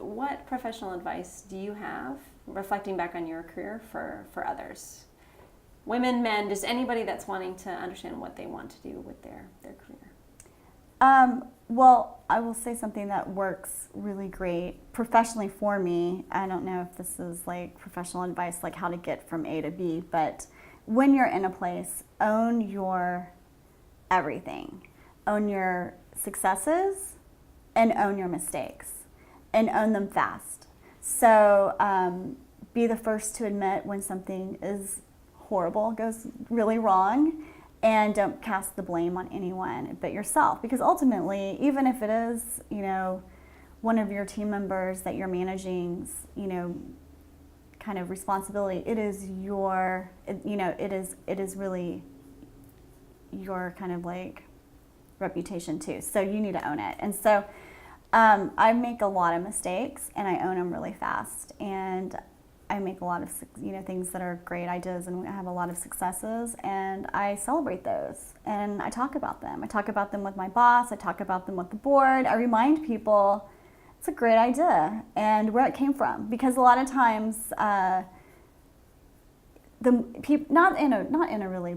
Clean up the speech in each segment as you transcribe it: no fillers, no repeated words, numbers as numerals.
what professional advice do you have, reflecting back on your career, for others? Women, men, just anybody that's wanting to understand what they want to do with their career. Well, I will say something that works really great professionally for me. I don't know if this is like professional advice, like how to get from A to B, but when you're in a place, own your everything. Own your successes and own your mistakes, and own them fast. So be the first to admit when something is horrible, goes really wrong, and don't cast the blame on anyone but yourself. Because ultimately, even if it is, one of your team members that you're managing's, kind of responsibility, it is your, it is really your kind of like reputation too. So you need to own it. And so I make a lot of mistakes and I own them really fast. And I make a lot of, things that are great ideas, and I have a lot of successes, and I celebrate those, and I talk about them. I talk about them with my boss. I talk about them with the board. I remind people it's a great idea and where it came from, because a lot of times the people, not in a really,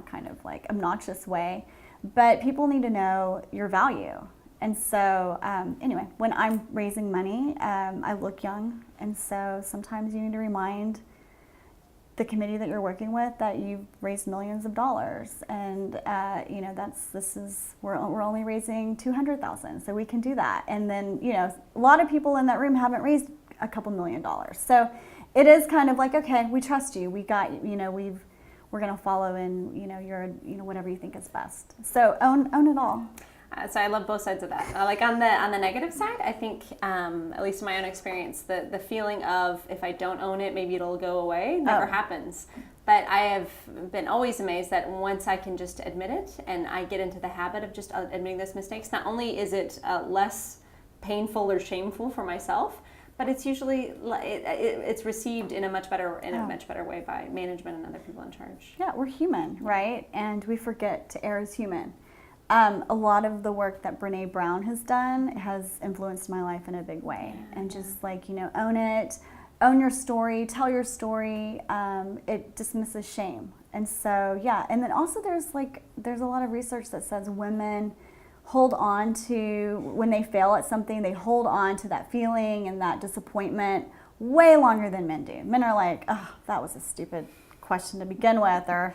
kind of like obnoxious way, but people need to know your value. And so, anyway, when I'm raising money, I look young, and so sometimes you need to remind the committee that you're working with that you've raised millions of dollars, and we're only raising $200,000, so we can do that. And then a lot of people in that room haven't raised a couple $1 million, so it is kind of like, okay, we trust you, we got we're going to follow in your whatever you think is best. So own it all. So I love both sides of that. Like on the negative side, I think, at least in my own experience, the feeling of if I don't own it, maybe it'll go away, never happens. But I have been always amazed that once I can just admit it and I get into the habit of just admitting those mistakes, not only is it less painful or shameful for myself, but it's usually it's received in a much better way by management and other people in charge. Yeah, we're human, right? And we forget to err as human. A lot of the work that Brene Brown has done has influenced my life in a big way. Yeah. And just own it, own your story, tell your story. It dismisses shame. And so, yeah. And then also there's a lot of research that says women hold on to, when they fail at something, they hold on to that feeling and that disappointment way longer than men do. Men are like, oh, that was a stupid question to begin with, or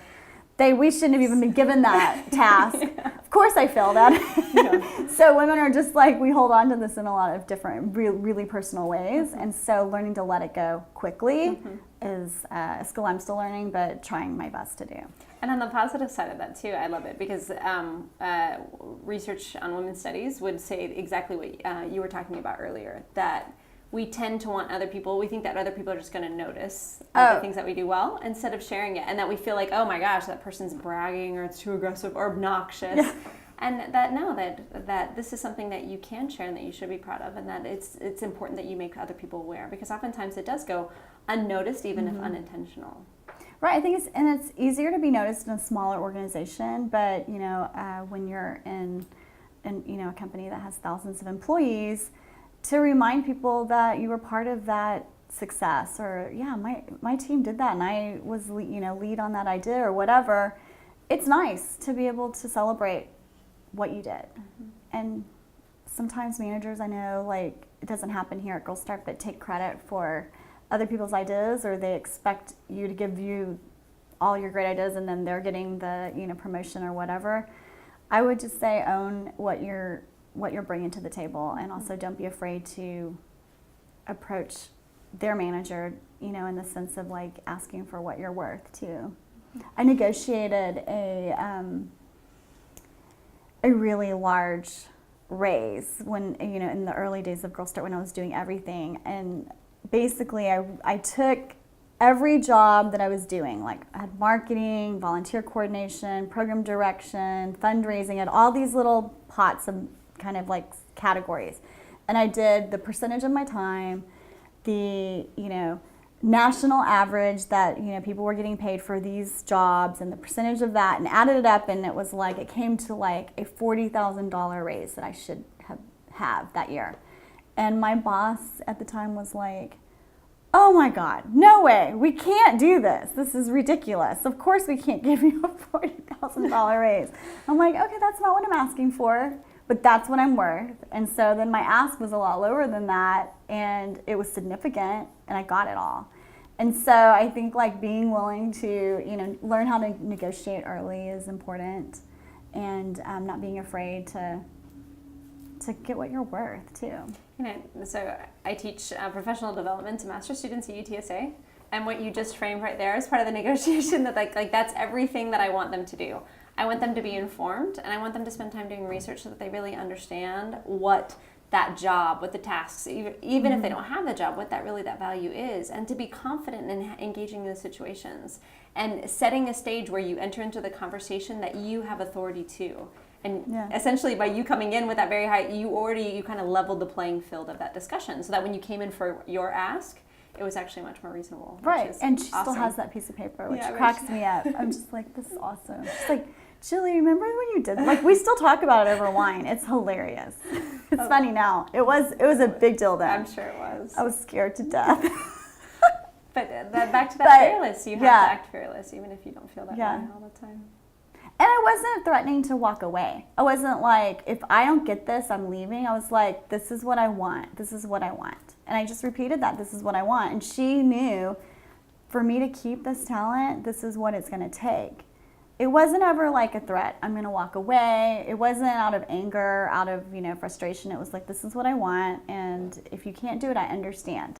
we shouldn't have even been given that task. Yeah. Of course I failed at it. Yeah. So women are just we hold on to this in a lot of different, really personal ways. Mm-hmm. And so learning to let it go quickly is a skill I'm still learning, but trying my best to do. And on the positive side of that too, I love it, because research on women's studies would say exactly what you were talking about earlier, that we tend to want we think that other people are just going to notice the things that we do well instead of sharing it, and that we feel like, oh my gosh, that person's bragging, or it's too aggressive or obnoxious. Yeah. And that this is something that you can share and that you should be proud of, and that it's important that you make other people aware, because oftentimes it does go unnoticed, even if unintentional. Right, I think it's easier to be noticed in a smaller organization, but when you're in a company that has thousands of employees, to remind people that you were part of that success, or my team did that and I was lead on that idea or whatever. It's nice to be able to celebrate what you did. Mm-hmm. And sometimes managers, I know, it doesn't happen here at Girlstart, but take credit for other people's ideas, or they expect you to give you all your great ideas and then they're getting the promotion or whatever. I would just say own what you're bringing to the table, and also don't be afraid to approach their manager, in the sense of asking for what you're worth too. I negotiated a really large raise when, in the early days of Girlstart, when I was doing everything, and basically I took every job that I was doing, I had marketing, volunteer coordination, program direction, fundraising, I had all these little pots of kind of categories, and I did the percentage of my time, the national average that people were getting paid for these jobs, and the percentage of that, and added it up, and it was it came to a $40,000 raise that I should have that year. And my boss at the time was like, oh my God, no way, we can't do this. This is ridiculous. Of course we can't give you a $40,000 raise. I'm like, okay, that's not what I'm asking for, but that's what I'm worth. And so then my ask was a lot lower than that, and it was significant, and I got it all. And so I think like being willing to, learn how to negotiate early is important, and not being afraid to get what you're worth too. So I teach professional development to master's students at UTSA, and what you just framed right there is part of the negotiation that like that's everything that I want them to do. I want them to be informed, and I want them to spend time doing research so that they really understand what that job, what the tasks, even if they don't have the job, what that value is, and to be confident in engaging in those situations and setting a stage where you enter into the conversation that you have authority to. And essentially by you coming in with that very high, you kind of leveled the playing field of that discussion, so that when you came in for your ask, it was actually much more reasonable. Right, and she still has that piece of paper, which cracks me up. I'm just like, this is awesome. She's like, Jilly, remember when you did that? Like, we still talk about it over wine. It's hilarious. It's funny now. It was a big deal then. I'm sure it was. I was scared to death. But back to that fearless. You have to act fearless, even if you don't feel that way all the time. And I wasn't threatening to walk away. I wasn't like, if I don't get this, I'm leaving. I was like, this is what I want. This is what I want. And I just repeated that, this is what I want. And she knew, for me to keep this talent, this is what it's going to take. It wasn't ever like a threat. I'm going to walk away. It wasn't out of anger, out of, frustration. It was like, this is what I want. And if you can't do it, I understand.